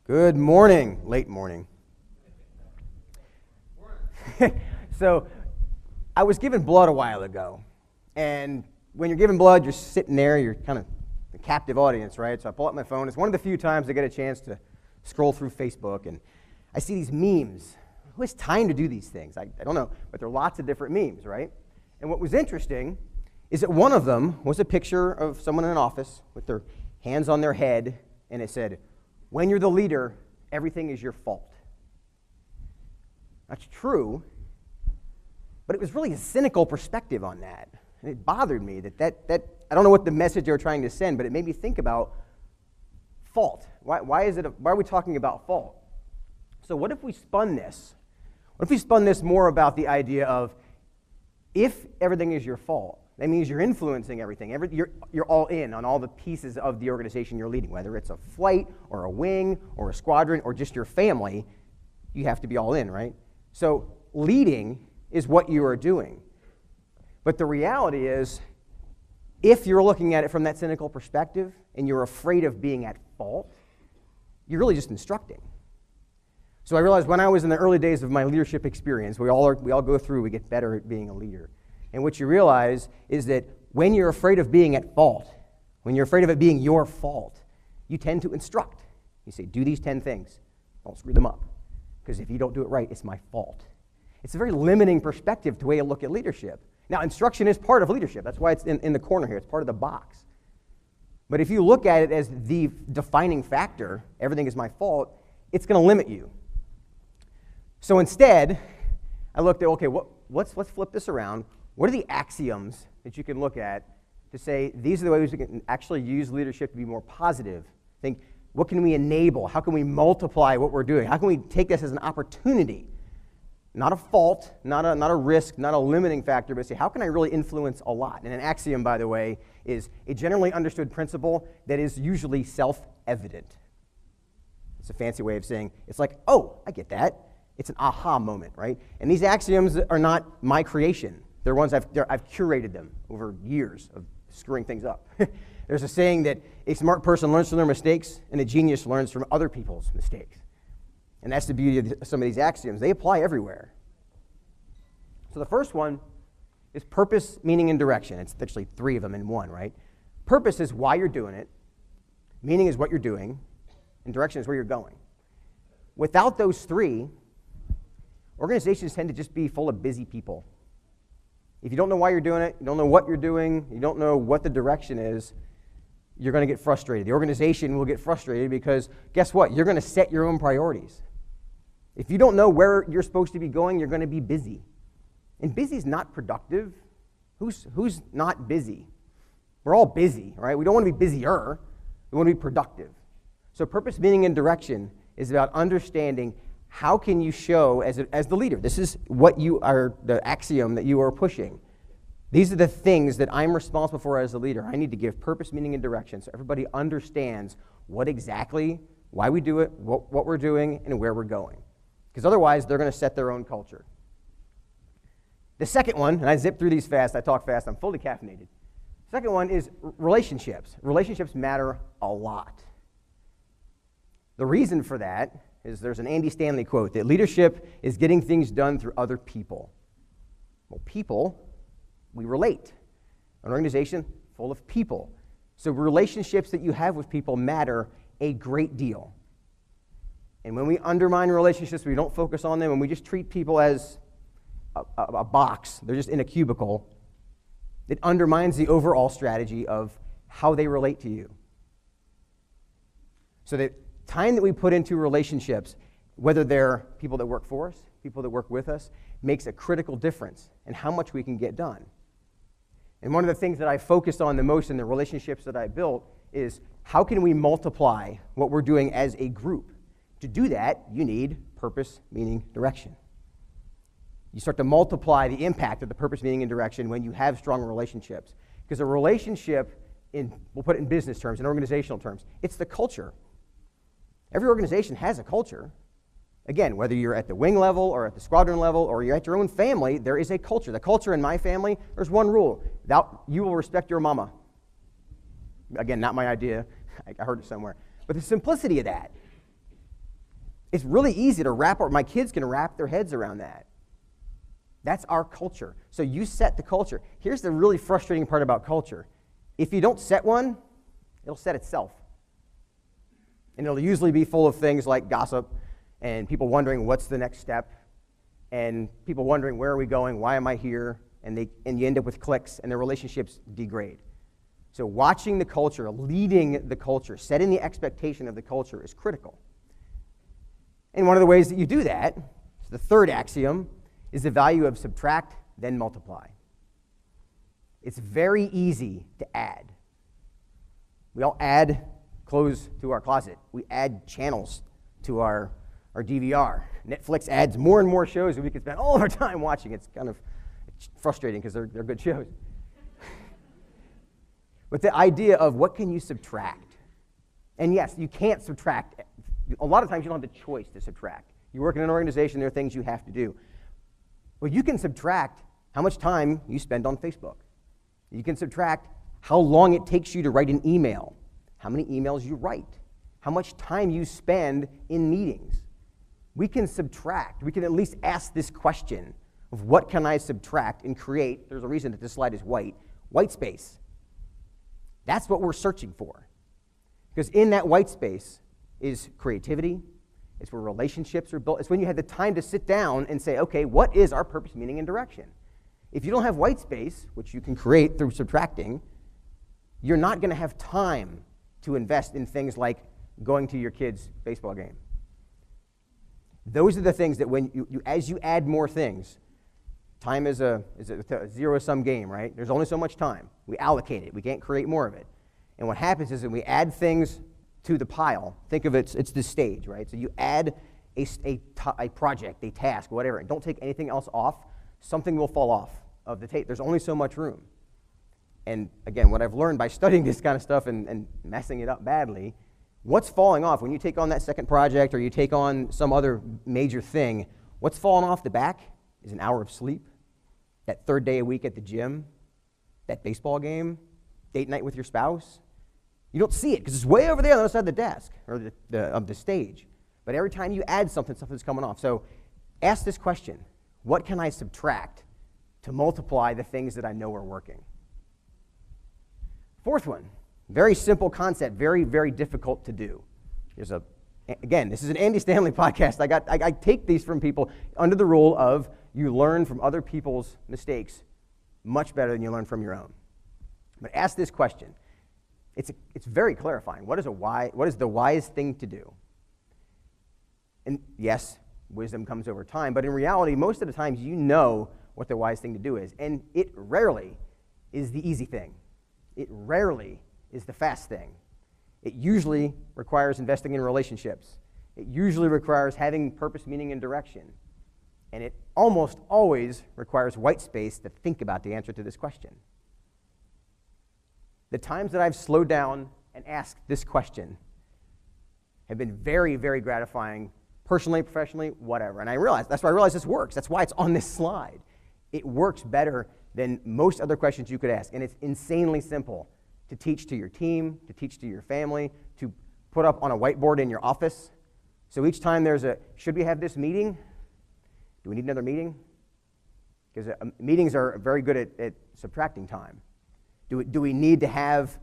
Good morning, late morning. So, I was given blood a while ago, and when you're giving blood, you're sitting there, you're kind of a captive audience, right? So I pull up my phone. It's one of the few times I get a chance to scroll through Facebook, and I see these memes. Who has time to do these things? I don't know, but there are lots of different memes, right? And what was interesting is that one of them was a picture of someone in an office with their hands on their head, and it said, "When you're the leader, everything is your fault." That's true, but it was really a cynical perspective on that. And it bothered me that I don't know what the message they were trying to send, but it made me think about fault. Why are we talking about fault? So what if we spun this? What if we spun this more about the idea of if everything is your fault, that means you're influencing everything. You're all in on all the pieces of the organization you're leading, whether it's a flight or a wing or a squadron or just your family, you have to be all in, right? So leading is what you are doing. But the reality is, if you're looking at it from that cynical perspective and you're afraid of being at fault, you're really just instructing. So I realized when I was in the early days of my leadership experience, we all go through, we get better at being a leader. And what you realize is that when you're afraid of being at fault, when you're afraid of it being your fault, you tend to instruct. You say, do these 10 things. Don't screw them up. Because if you don't do it right, it's my fault. It's a very limiting perspective to way to look at leadership. Now, instruction is part of leadership. That's why it's in the corner here. It's part of the box. But if you look at it as the defining factor, everything is my fault, it's going to limit you. So instead, I looked at, okay, let's flip this around. What are the axioms that you can look at to say these are the ways we can actually use leadership to be more positive? Think, what can we enable? How can we multiply what we're doing? How can we take this as an opportunity? Not a fault, not a risk, not a limiting factor, but say, how can I really influence a lot? And an axiom, by the way, is a generally understood principle that is usually self-evident. It's a fancy way of saying, it's like, oh, I get that. It's an aha moment, right? And these axioms are not my creation. They're ones I've curated them over years of screwing things up. There's a saying that a smart person learns from their mistakes, and a genius learns from other people's mistakes. And that's the beauty of some of these axioms. They apply everywhere. So the first one is purpose, meaning, and direction. It's actually 3 of them in one, right? Purpose is why you're doing it. Meaning is what you're doing. And direction is where you're going. Without those 3, organizations tend to just be full of busy people. If you don't know why you're doing it, you don't know what you're doing, you don't know what the direction is, you're going to get frustrated. The organization will get frustrated because guess what? You're going to set your own priorities. If you don't know where you're supposed to be going, you're going to be busy. And busy is not productive. Who's not busy? We're all busy, right? We don't want to be busier. We want to be productive. So purpose, meaning, and direction is about understanding how can you show as the leader. This is what you are, the axiom that you are pushing. These are the things that I'm responsible for as a leader. I need to give purpose, meaning, and direction so everybody understands what exactly, why we do it, what we're doing, and where we're going. Because otherwise, they're going to set their own culture. The second one, and I zip through these fast, I talk fast, I'm fully caffeinated. Second one is relationships. Relationships matter a lot. The reason for that is there's an Andy Stanley quote that leadership is getting things done through other people. Well, people, we relate. An organization full of people. So relationships that you have with people matter a great deal. And when we undermine relationships, we don't focus on them, and we just treat people as a box, they're just in a cubicle, it undermines the overall strategy of how they relate to you. So the time that we put into relationships, whether they're people that work for us, people that work with us, makes a critical difference in how much we can get done. And one of the things that I focused on the most in the relationships that I built is how can we multiply what we're doing as a group? To do that, you need purpose, meaning, direction. You start to multiply the impact of the purpose, meaning, and direction when you have strong relationships. Because a relationship, we'll put it in business terms, in organizational terms, it's the culture. Every organization has a culture. Again, whether you're at the wing level or at the squadron level or you're at your own family, there is a culture. The culture in my family, there's one rule. You will respect your mama. Again, not my idea. I heard it somewhere. But the simplicity of that. It's really easy to my kids can wrap their heads around that. That's our culture. So you set the culture. Here's the really frustrating part about culture. If you don't set one, it'll set itself. And it'll usually be full of things like gossip and people wondering what's the next step and people wondering where are we going, why am I here, and you end up with cliques and the relationships degrade. So watching the culture, leading the culture, setting the expectation of the culture is critical. And one of the ways that you do that, the third axiom, is the value of subtract, then multiply. It's very easy to add. We all add clothes to our closet. We add channels to our DVR. Netflix adds more and more shows that we can spend all of our time watching. It's kind of frustrating because they're good shows. But the idea of what can you subtract? And yes, you can't subtract. A lot of times you don't have the choice to subtract. You work in an organization, there are things you have to do. Well, you can subtract how much time you spend on Facebook. You can subtract how long it takes you to write an email, how many emails you write, how much time you spend in meetings. We can subtract. We can at least ask this question of what can I subtract and create, there's a reason that this slide is white space. That's what we're searching for. Because in that white space is creativity. It's where relationships are built. It's when you have the time to sit down and say, okay, what is our purpose, meaning, and direction? If you don't have white space, which you can create through subtracting, you're not going to have time to invest in things like going to your kid's baseball game. Those are the things that when as you add more things, time is a zero-sum game, right? There's only so much time. We allocate it. We can't create more of it. And what happens is when we add things to the pile, think of it's this stage, right? So you add a project, a task, whatever, and don't take anything else off, something will fall off of the tape. There's only so much room. And again, what I've learned by studying this kind of stuff and messing it up badly, what's falling off when you take on that second project or you take on some other major thing, what's falling off the back is an hour of sleep, that third day a week at the gym, that baseball game, date night with your spouse. You don't see it because it's way over there on the other side of the desk or of the stage. But every time you add something, something's coming off. So ask this question, what can I subtract to multiply the things that I know are working? Fourth one, very simple concept, very, very difficult to do. Again, this is an Andy Stanley podcast. I take these from people under the rule of you learn from other people's mistakes much better than you learn from your own. But ask this question. It's very clarifying. What is the wise thing to do? And yes, wisdom comes over time, but in reality, most of the times you know what the wise thing to do is. And it rarely is the easy thing. It rarely is the fast thing. It usually requires investing in relationships. It usually requires having purpose, meaning, and direction. And it almost always requires white space to think about the answer to this question. The times that I've slowed down and asked this question have been very, very gratifying, personally, professionally, whatever. And that's why I realized this works. That's why it's on this slide. It works better than most other questions you could ask. And it's insanely simple to teach to your team, to teach to your family, to put up on a whiteboard in your office. So each time should we have this meeting? Do we need another meeting? Because meetings are very good at subtracting time. Do we need to have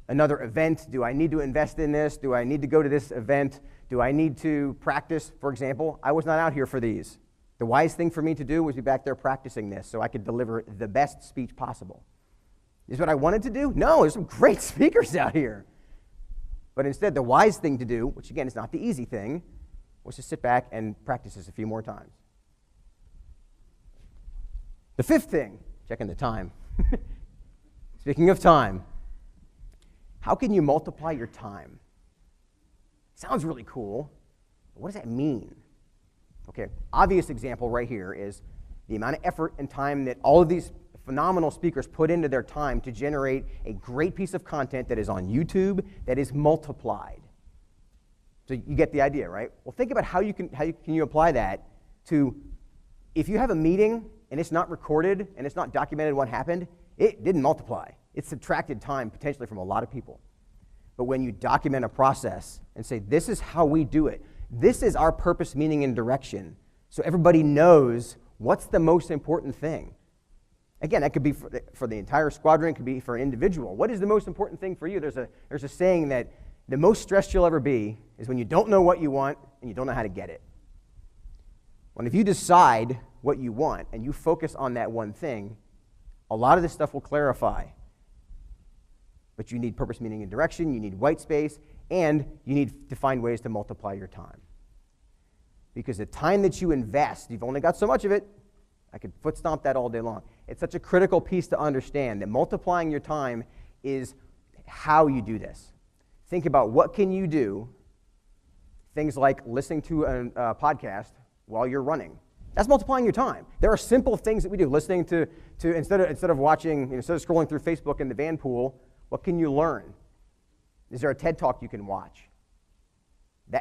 another event? Do I need to invest in this? Do I need to go to this event? Do I need to practice? For example, I was not out here for these. The wise thing for me to do was be back there practicing this so I could deliver the best speech possible. Is what I wanted to do? No, there's some great speakers out here. But instead, the wise thing to do, which again is not the easy thing, was to sit back and practice this a few more times. The fifth thing, checking the time. Speaking of time, how can you multiply your time? Sounds really cool, but what does that mean? Okay, obvious example right here is the amount of effort and time that all of these phenomenal speakers put into their time to generate a great piece of content that is on YouTube that is multiplied. So you get the idea, right? Well, think about how you can apply that to if you have a meeting and it's not recorded and it's not documented what happened, it didn't multiply. It subtracted time potentially from a lot of people. But when you document a process and say, this is how we do it, This is our purpose, meaning, and direction. So everybody knows what's the most important thing. Again, that could be for the entire squadron, it could be for an individual. What is the most important thing for you? There's a saying that the most stressed you'll ever be is when you don't know what you want and you don't know how to get it. When if you decide what you want and you focus on that one thing, a lot of this stuff will clarify. But you need purpose, meaning, and direction, you need white space, and you need to find ways to multiply your time. Because the time that you invest, you've only got so much of it. I could foot stomp that all day long. It's such a critical piece to understand that multiplying your time is how you do this. Think about what can you do, things like listening to a podcast while you're running. That's multiplying your time. There are simple things that we do. Listening to instead of watching, instead of scrolling through Facebook in the van pool, what can you learn? Is there a TED Talk you can watch?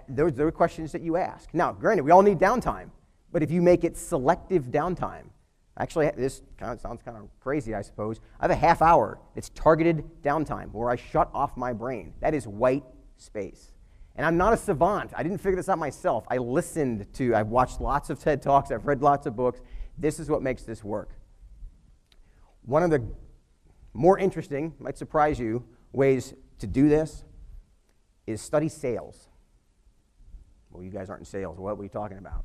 Those are questions that you ask. Now, granted, we all need downtime, but if you make it selective downtime, actually, this sounds kind of crazy, I suppose. I have a half hour. It's targeted downtime where I shut off my brain. That is white space. And I'm not a savant. I didn't figure this out myself. I've watched lots of TED Talks. I've read lots of books. This is what makes this work. One of the more interesting, might surprise you, ways to do this is study sales. Well, you guys aren't in sales. What are we talking about?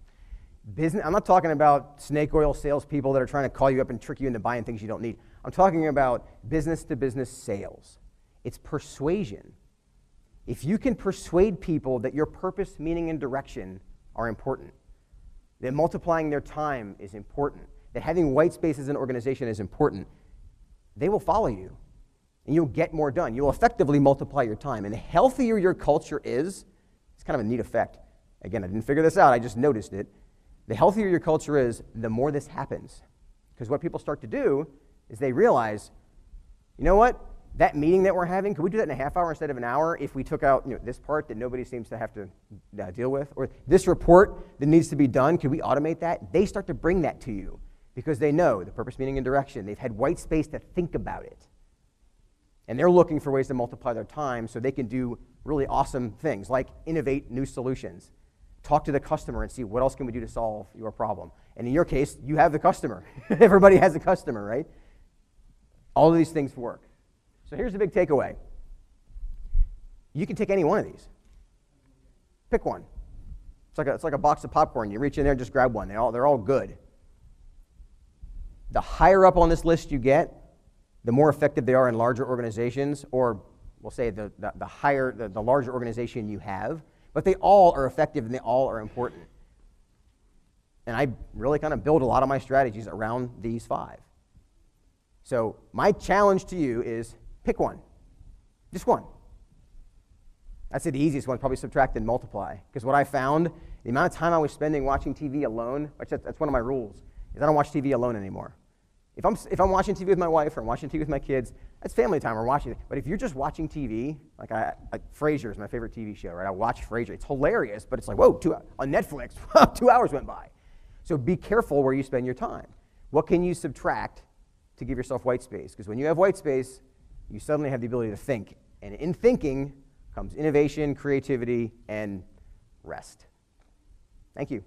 Business. I'm not talking about snake oil salespeople that are trying to call you up and trick you into buying things you don't need. I'm talking about business-to-business sales. It's persuasion. If you can persuade people that your purpose, meaning, and direction are important, that multiplying their time is important, that having white space as an organization is important, they will follow you, and you'll get more done. You'll effectively multiply your time. And the healthier your culture is, it's kind of a neat effect. Again, I didn't figure this out. I just noticed it. The healthier your culture is, the more this happens. Because what people start to do is they realize, you know what? That meeting that we're having, could we do that in a half hour instead of an hour if we took out this part that nobody seems to have to deal with? Or this report that needs to be done, could we automate that? They start to bring that to you because they know the purpose, meaning, and direction. They've had white space to think about it. And they're looking for ways to multiply their time so they can do really awesome things like innovate new solutions. Talk to the customer and see what else can we do to solve your problem. And in your case, you have the customer. Everybody has a customer, right? All of these things work. So here's the big takeaway. You can take any one of these. Pick one. It's like a box of popcorn. You reach in there and just grab one. They're all good. The higher up on this list you get, the more effective they are in larger organizations, or we'll say the larger organization you have. But they all are effective and they all are important. And I really kind of build a lot of my strategies around these 5. So my challenge to you is pick one. Just one. I'd say the easiest one, probably subtract and multiply. Because what I found, the amount of time I was spending watching TV alone, which that's one of my rules, is I don't watch TV alone anymore. If I'm watching TV with my wife or I'm watching TV with my kids, that's family time. We're watching it. But if you're just watching TV, like Frasier is my favorite TV show, right? I watch Frasier. It's hilarious, but it's like, whoa, on Netflix, 2 hours went by. So be careful where you spend your time. What can you subtract to give yourself white space? Because when you have white space, you suddenly have the ability to think. And in thinking comes innovation, creativity, and rest. Thank you.